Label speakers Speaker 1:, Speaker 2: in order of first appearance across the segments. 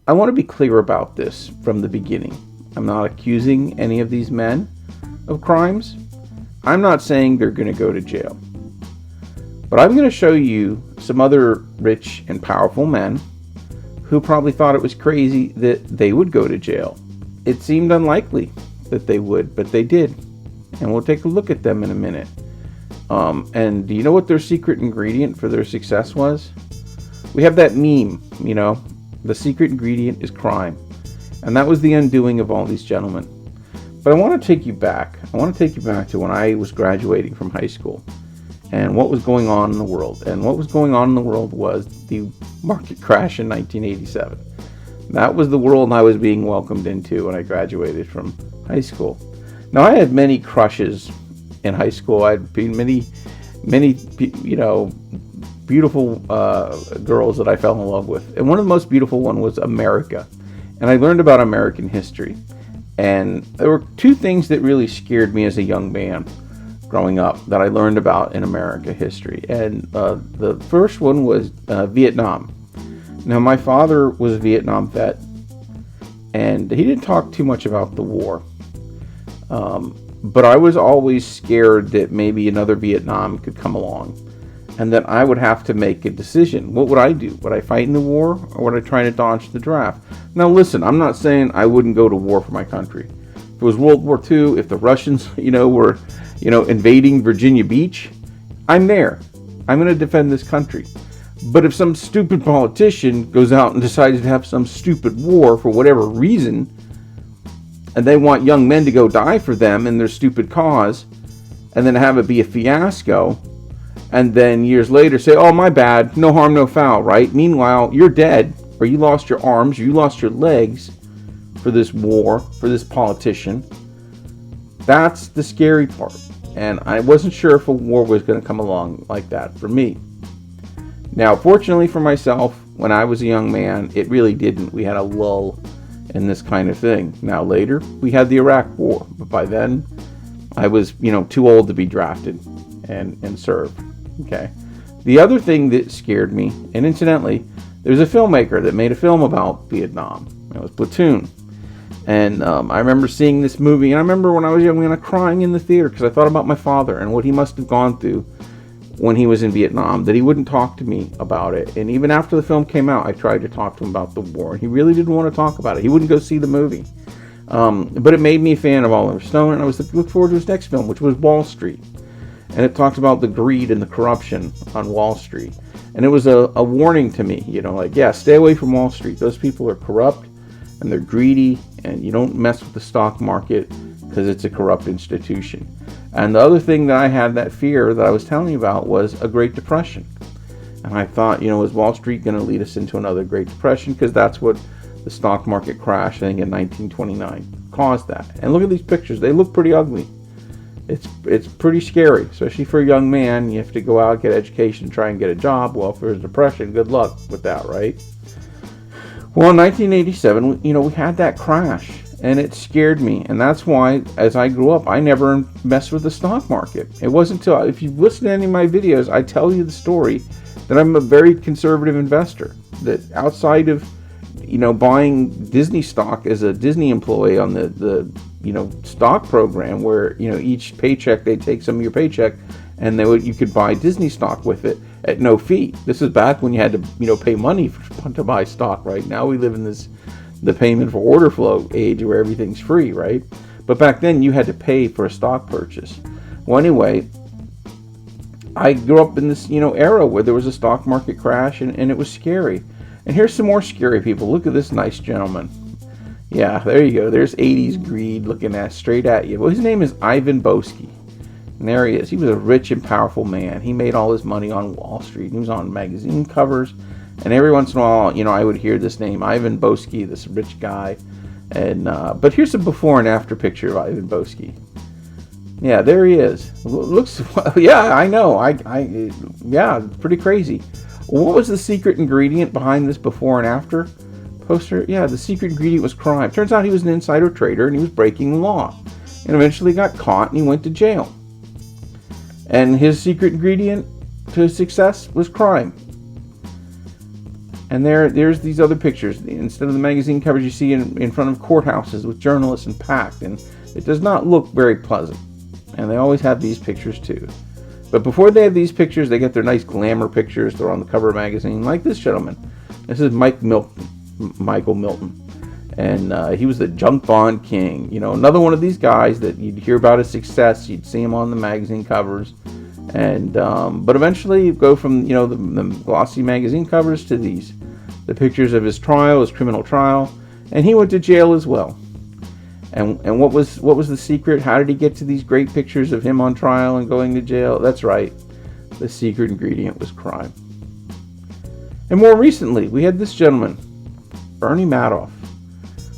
Speaker 1: I want to be clear about this from the beginning. I'm not accusing any of these men of crimes. I'm not saying they're going to go to jail. But I'm going to show you some other rich and powerful men who probably thought it was crazy that they would go to jail. It seemed unlikely that they would, but they did. And we'll take a look at them in a minute. And do you know what their secret ingredient for their success was? We have that meme, the secret ingredient is crime. And that was the undoing of all these gentlemen. But I want to take you back. I want to take you back to when I was graduating from high school and what was going on in the world. And what was going on in the world was the market crash in 1987. That was the world I was being welcomed into when I graduated from high school. Now, I had many crushes in high school. I had been many, beautiful girls that I fell in love with. And one of the most beautiful one was America. And I learned about American history. And there were two things that really scared me as a young man growing up that I learned about in America history. And the first one was Vietnam. Now, my father was a Vietnam vet, and he didn't talk too much about the war. But I was always scared that maybe another Vietnam could come along and that I would have to make a decision. What would I do? Would I fight in the war, or would I try to dodge the draft? Now, listen, I'm not saying I wouldn't go to war for my country. If it was World War II, if the Russians, were, invading Virginia Beach, I'm there. I'm going to defend this country. But if some stupid politician goes out and decides to have some stupid war for whatever reason, and they want young men to go die for them in their stupid cause, and then have it be a fiasco, and then years later say, oh, my bad, no harm, no foul, right? Meanwhile, you're dead, or you lost your arms, or you lost your legs for this war, for this politician. That's the scary part. And I wasn't sure if a war was going to come along like that for me. Now, fortunately for myself, when I was a young man, it really didn't. We had a lull in this kind of thing. Now, later, we had the Iraq War. But by then, I was, too old to be drafted and serve. Okay. The other thing that scared me, and incidentally, there's a filmmaker that made a film about Vietnam. It was Platoon. And I remember seeing this movie, and I remember when I was young, crying in the theater because I thought about my father and what he must have gone through when he was in Vietnam, that he wouldn't talk to me about it. And even after the film came out, I tried to talk to him about the war, and he really didn't want to talk about it. He wouldn't go see the movie. But it made me a fan of Oliver Stone, and I was looking forward to his next film, which was Wall Street. And it talks about the greed and the corruption on Wall Street. And it was a warning to me, stay away from Wall Street. Those people are corrupt, and they're greedy, and you don't mess with the stock market because it's a corrupt institution. And the other thing that I had, that fear that I was telling you about, was a Great Depression. And I thought, is Wall Street going to lead us into another Great Depression? Because that's what the stock market crash, I think, in 1929 caused that. And look at these pictures. They look pretty ugly. It's pretty scary, especially for a young man. You have to go out, get education, try and get a job. Well, if there's a depression, good luck with that, right? Well, in 1987, we had that crash, and it scared me. And that's why, as I grew up, I never messed with the stock market. It wasn't until, if you listen to any of my videos, I tell you the story that I'm a very conservative investor. That outside of, buying Disney stock as a Disney employee on the stock program, where, each paycheck, they take some of your paycheck, and you could buy Disney stock with it at no fee. This is back when you had to, pay money to buy stock, right? Now we live in the payment for order flow age where everything's free, right? But back then you had to pay for a stock purchase. Well, anyway, I grew up in this, era where there was a stock market crash, and it was scary. And here's some more scary people. Look at this nice gentleman. Yeah, there you go. There's 80s greed looking straight at you. Well, his name is Ivan Boesky. And there he is. He was a rich and powerful man. He made all his money on Wall Street. He was on magazine covers. And every once in a while, I would hear this name, Ivan Boesky, this rich guy. And but here's a before and after picture of Ivan Boesky. Yeah, there he is. Looks, yeah, I know. Yeah, pretty crazy. What was the secret ingredient behind this before and after poster? Yeah, the secret ingredient was crime. Turns out he was an insider trader, and he was breaking the law. And eventually got caught, and he went to jail. And his secret ingredient to his success was crime. And there's these other pictures. Instead of the magazine covers you see in front of courthouses with journalists and packed, and it does not look very pleasant. And they always have these pictures too. But before they have these pictures, they get their nice glamour pictures. They're on the cover of a magazine, like this gentleman. This is Michael Milton. And he was the junk bond king. You know, another one of these guys that you'd hear about his success. You'd see him on the magazine covers. And but eventually you go from, you know, the glossy magazine covers to these. The pictures of his trial, his criminal trial. And he went to jail as well. And what was the secret? How did he get to these great pictures of him on trial and going to jail? That's right. The secret ingredient was crime. And more recently, we had this gentleman, Bernie Madoff.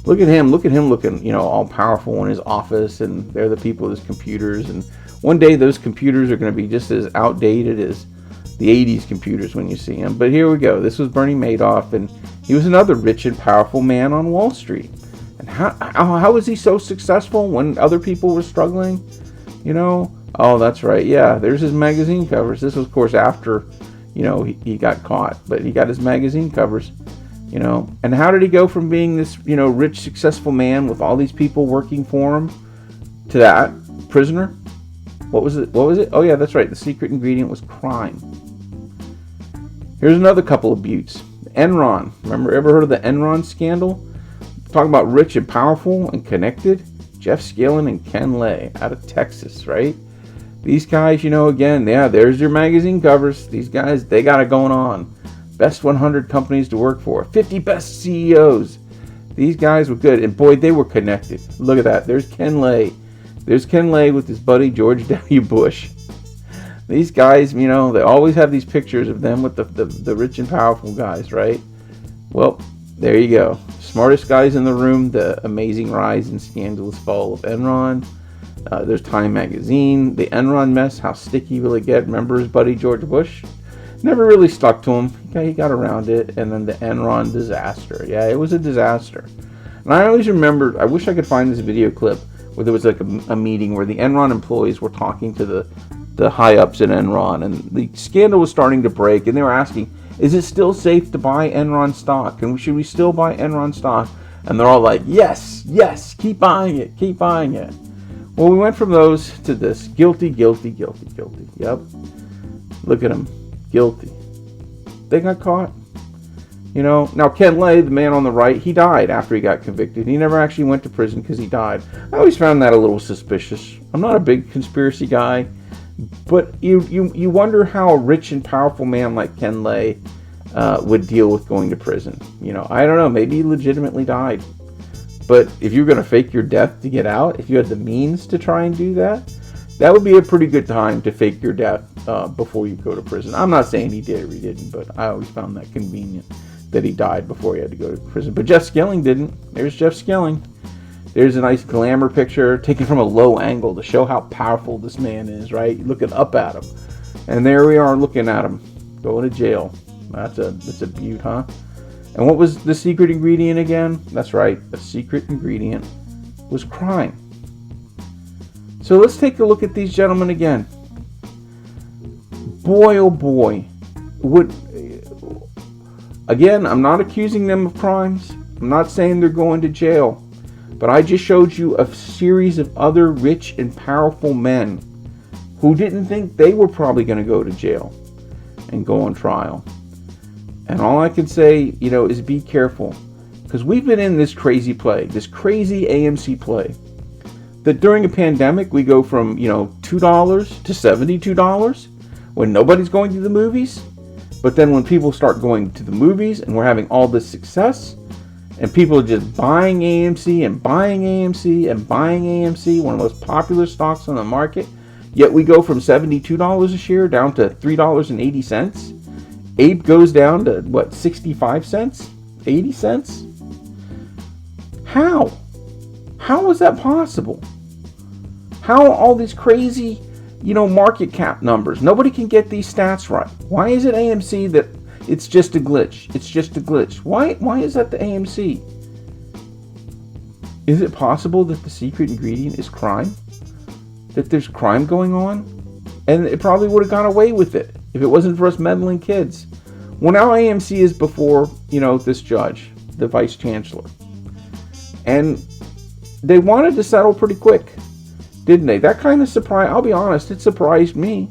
Speaker 1: Look at him looking, you know, all powerful in his office, and they're the people with his computers. And one day those computers are going to be just as outdated as the 80s computers when you see them. But here we go. This was Bernie Madoff, and he was another rich and powerful man on Wall Street. And how was he so successful when other people were struggling? You know? Oh, that's right. Yeah, there's his magazine covers. This was, of course, after, you know, he got caught. But he got his magazine covers. You know, and how did he go from being this, you know, rich, successful man with all these people working for him to that prisoner? What was it? Oh, yeah, that's right. The secret ingredient was crime. Here's another couple of buttes. Enron. Ever heard of the Enron scandal? Talking about rich and powerful and connected. Jeff Skilling and Ken Lay out of Texas, right? These guys, you know, again, yeah, there's your magazine covers. These guys, they got it going on. Best 100 companies to work for. 50 best CEOs. These guys were good. And boy, they were connected. Look at that. There's Ken Lay. There's Ken Lay with his buddy George W. Bush. These guys, you know, they always have these pictures of them with the rich and powerful guys, right? Well, there you go. Smartest guys in the room. The amazing rise and scandalous fall of Enron. There's Time Magazine. The Enron mess. How sticky will it get? Remember his buddy George Bush? Never really stuck to him. He got around it. And then the Enron disaster. Yeah, it was a disaster. And I always remember, I wish I could find this video clip where there was like a meeting where the Enron employees were talking to the high-ups at Enron. And the scandal was starting to break. And they were asking, is it still safe to buy Enron stock? And should we still buy Enron stock? And they're all like, yes, yes, keep buying it, keep buying it. Well, we went from those to this. Guilty, guilty, guilty, guilty. Yep. Look at them. Guilty. They got caught. You know, now Ken Lay, the man on the right, he died after he got convicted. He never actually went to prison because he died. I always found that a little suspicious. I'm not a big conspiracy guy, but you wonder how a rich and powerful man like Ken Lay would deal with going to prison. You know, I don't know. Maybe he legitimately died. But if you're going to fake your death to get out, if you had the means to try and do that, that would be a pretty good time to fake your death before you go to prison. I'm not saying he did or he didn't, but I always found that convenient that he died before he had to go to prison. But Jeff Skilling didn't. There's Jeff Skilling. There's a nice glamour picture taken from a low angle to show how powerful this man is, right? Looking up at him. And there we are looking at him going to jail. That's a beaut, huh? And what was the secret ingredient again? That's right. The secret ingredient was crime. So let's take a look at these gentlemen again. Boy, oh boy. Again, I'm not accusing them of crimes. I'm not saying they're going to jail. But I just showed you a series of other rich and powerful men who didn't think they were probably going to go to jail and go on trial. And all I can say, you know, is be careful. Because we've been in this crazy play, this crazy AMC play. That during a pandemic, we go from, you know, $2 to $72 when nobody's going to the movies. But then when people start going to the movies and we're having all this success, and people are just buying AMC and buying AMC and buying AMC, one of the most popular stocks on the market, yet we go from $72 a share down to $3.80. Abe goes down to, what, 65 cents? 80 cents? How? How is that possible? How all these crazy, you know, market cap numbers? Nobody can get these stats right. Why is it AMC that it's just a glitch? It's just a glitch. Why is that the AMC? Is it possible that the secret ingredient is crime? That there's crime going on? And it probably would have got away with it if it wasn't for us meddling kids. Well, now AMC is before, this judge, the vice chancellor. And they wanted to settle pretty quick, didn't they? That kind of surprised, I'll be honest, it surprised me.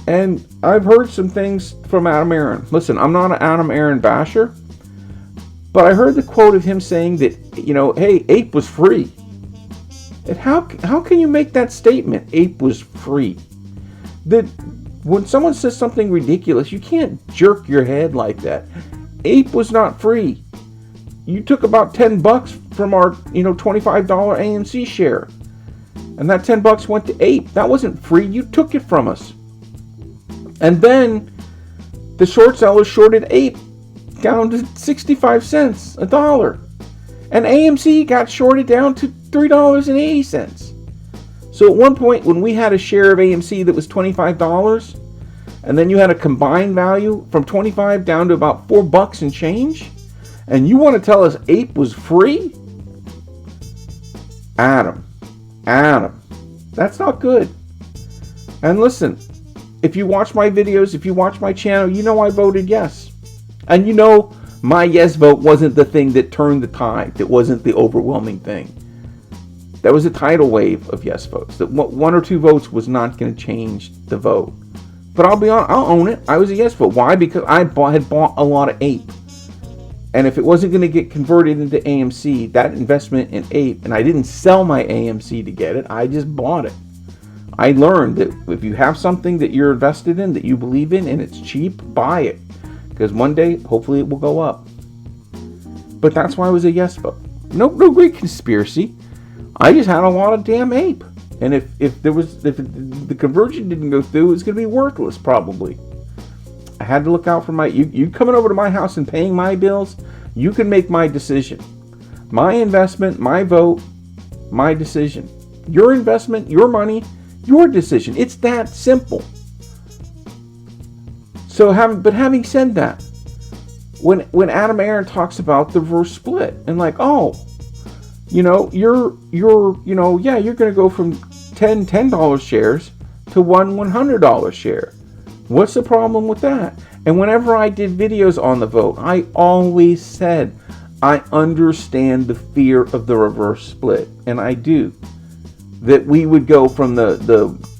Speaker 1: And I've heard some things from Adam Aron. Listen, I'm not an Adam Aron basher, but I heard the quote of him saying that, hey, Ape was free. And how can you make that statement, Ape was free? That when someone says something ridiculous, you can't jerk your head like that. Ape was not free. You took about $10 from our, $25 AMC share. And that $10 went to Ape. That wasn't free. You took it from us. And then the short sellers shorted Ape down to 65 cents, $1. And AMC got shorted down to $3.80. So at one point when we had a share of AMC that was $25, and then you had a combined value from 25 down to about $4 and change, and you want to tell us Ape was free? Adam, that's not good. And listen, if you watch my videos, if you watch my channel, you know I voted yes. And my yes vote wasn't the thing that turned the tide. It wasn't the overwhelming thing. That was a tidal wave of yes votes. That one or two votes was not going to change the vote. But I'll be honest, I'll own it. I was a yes vote. Why? Because I had bought a lot of Ape. And if it wasn't going to get converted into AMC, that investment in Ape, and I didn't sell my AMC to get it, I just bought it. I learned that if you have something that you're invested in, that you believe in, and it's cheap, buy it. Because one day, hopefully it will go up. But that's why I was a yes vote. No great conspiracy. I just had a lot of damn Ape. And if the conversion didn't go through, it's going to be worthless probably. I had to look out for you coming over to my house and paying my bills, you can make my decision. My investment, my vote, my decision. Your investment, your money, your decision. It's that simple. So having said that, when Adam Aron talks about the reverse split and you're going to go from $10 shares to one $100 share. What's the problem with that? And whenever I did videos on the vote, I always said I understand the fear of the reverse split, and I do. That we would go from the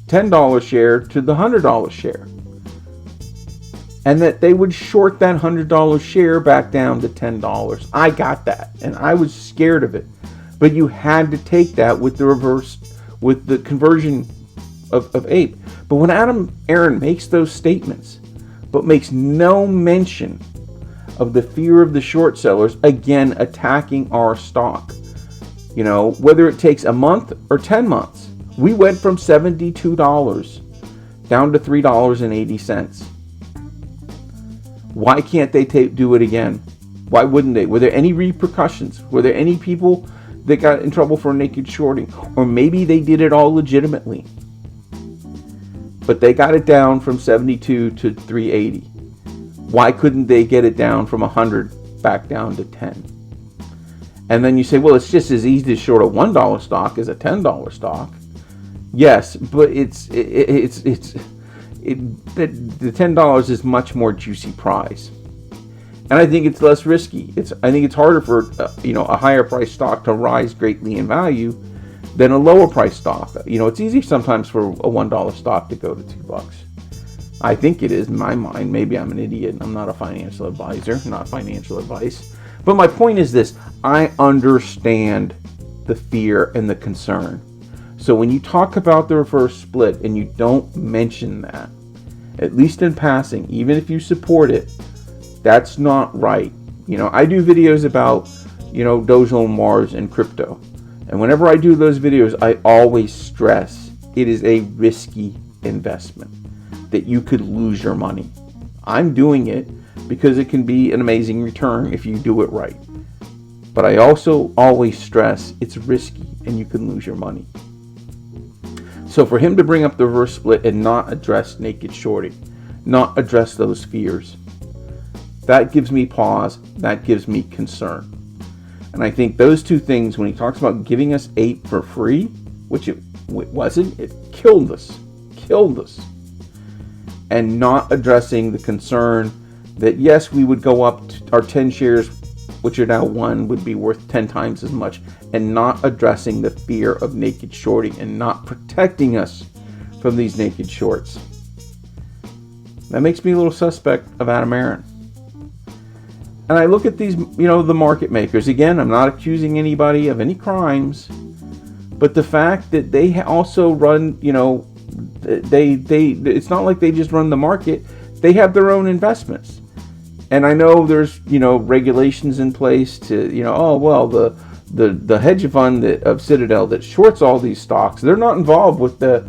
Speaker 1: $10 share to the $100 share. And that they would short that $100 share back down to $10. I got that, and I was scared of it. But you had to take that with the conversion of Ape. But when Adam Aron makes those statements, but makes no mention of the fear of the short sellers, again, attacking our stock, whether it takes a month or 10 months, we went from $72 down to $3.80. Why can't they do it again? Why wouldn't they? Were there any repercussions? Were there any people that got in trouble for naked shorting? Or maybe they did it all legitimately. But they got it down from 72 to 380. Why couldn't they get it down from 100 back down to 10? And then you say, well, it's just as easy to short a $1 stock as a $10 stock. Yes, but the $10 is much more juicy prize. And I think it's less risky. I think it's harder for a higher price stock to rise greatly in value than a lower price stock. It's easy sometimes for a $1 stock to go to $2. I think it is in my mind. Maybe I'm an idiot. I'm not a financial advisor, not financial advice. But my point is this: I understand the fear and the concern. So when you talk about the reverse split and you don't mention that, at least in passing, even if you support it, that's not right. I do videos about, Dojo and Mars and crypto. And whenever I do those videos, I always stress it is a risky investment, that you could lose your money. I'm doing it because it can be an amazing return if you do it right. But I also always stress it's risky and you can lose your money. So for him to bring up the reverse split and not address naked shorting, not address those fears, that gives me pause, that gives me concern. And I think those two things, when he talks about giving us Ape for free, which it wasn't, it killed us. And not addressing the concern that yes, we would go up to our 10 shares, which are now 1, would be worth 10 times as much, and not addressing the fear of naked shorting and not protecting us from these naked shorts. That makes me a little suspect of Adam Aron. And I look at these, the market makers. Again, I'm not accusing anybody of any crimes, but the fact that they also run, it's not like they just run the market. They have their own investments. And I know there's, regulations in place to, the hedge fund of Citadel that shorts all these stocks, they're not involved with the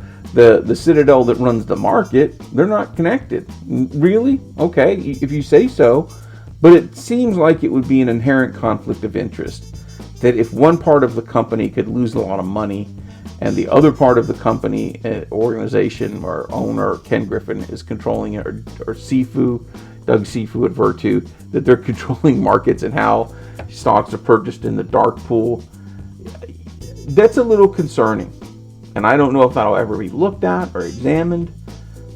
Speaker 1: Citadel that runs the market. They're not connected. Really? Okay, if you say so. But it seems like it would be an inherent conflict of interest that if one part of the company could lose a lot of money and the other part of the company, organization or owner, Ken Griffin, is controlling it, or Sifu, Doug Sifu at Virtu, that they're controlling markets and how stocks are purchased in the dark pool. That's a little concerning. And I don't know if that'll ever be looked at or examined,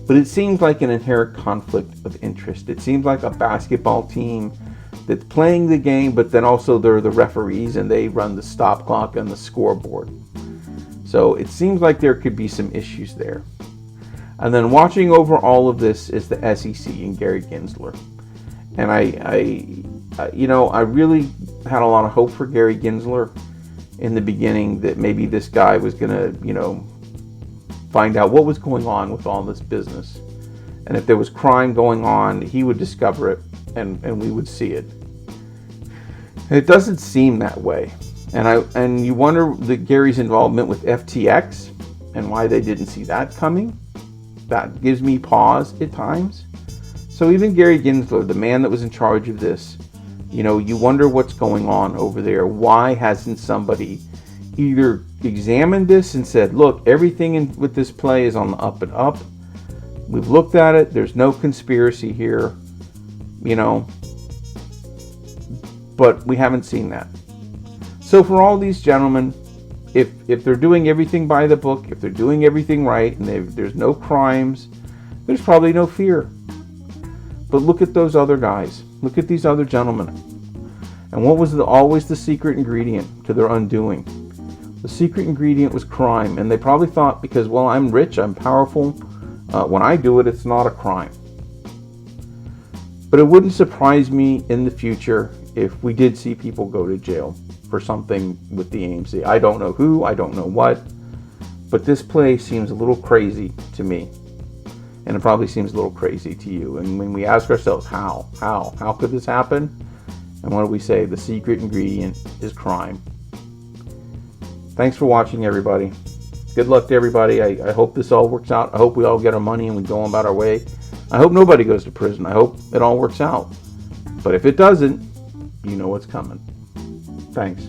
Speaker 1: but it seems like an inherent conflict of interest. It seems like a basketball team that's playing the game, but then also they're the referees and they run the stop clock and the scoreboard. So it seems like there could be some issues there. And then watching over all of this is the SEC and Gary Gensler. And I really had a lot of hope for Gary Gensler in the beginning that maybe this guy was going to, find out what was going on with all this business. And if there was crime going on, he would discover it and we would see it. And it doesn't seem that way. And you wonder that Gary's involvement with FTX and why they didn't see that coming. That gives me pause at times. So even Gary Gensler, the man that was in charge of this, you wonder what's going on over there. Why hasn't somebody either examined this and said, look, everything with this play is on the up and up. We've looked at it. There's no conspiracy here, but we haven't seen that. So for all these gentlemen, if they're doing everything by the book, if they're doing everything right, and there's no crimes, there's probably no fear. But look at those other guys. Look at these other gentlemen. And what was always the secret ingredient to their undoing? The secret ingredient was crime. And they probably thought, because, well, I'm rich, I'm powerful, when I do it, it's not a crime. But it wouldn't surprise me in the future if we did see people go to jail for something with the AMC. I don't know who, I don't know what, but this play seems a little crazy to me. And it probably seems a little crazy to you. And when we ask ourselves, how could this happen? And what do we say? The secret ingredient is crime. Thanks for watching, everybody. Good luck to everybody. I hope this all works out. I hope we all get our money and we go about our way. I hope nobody goes to prison. I hope it all works out. But if it doesn't, you know what's coming. Thanks.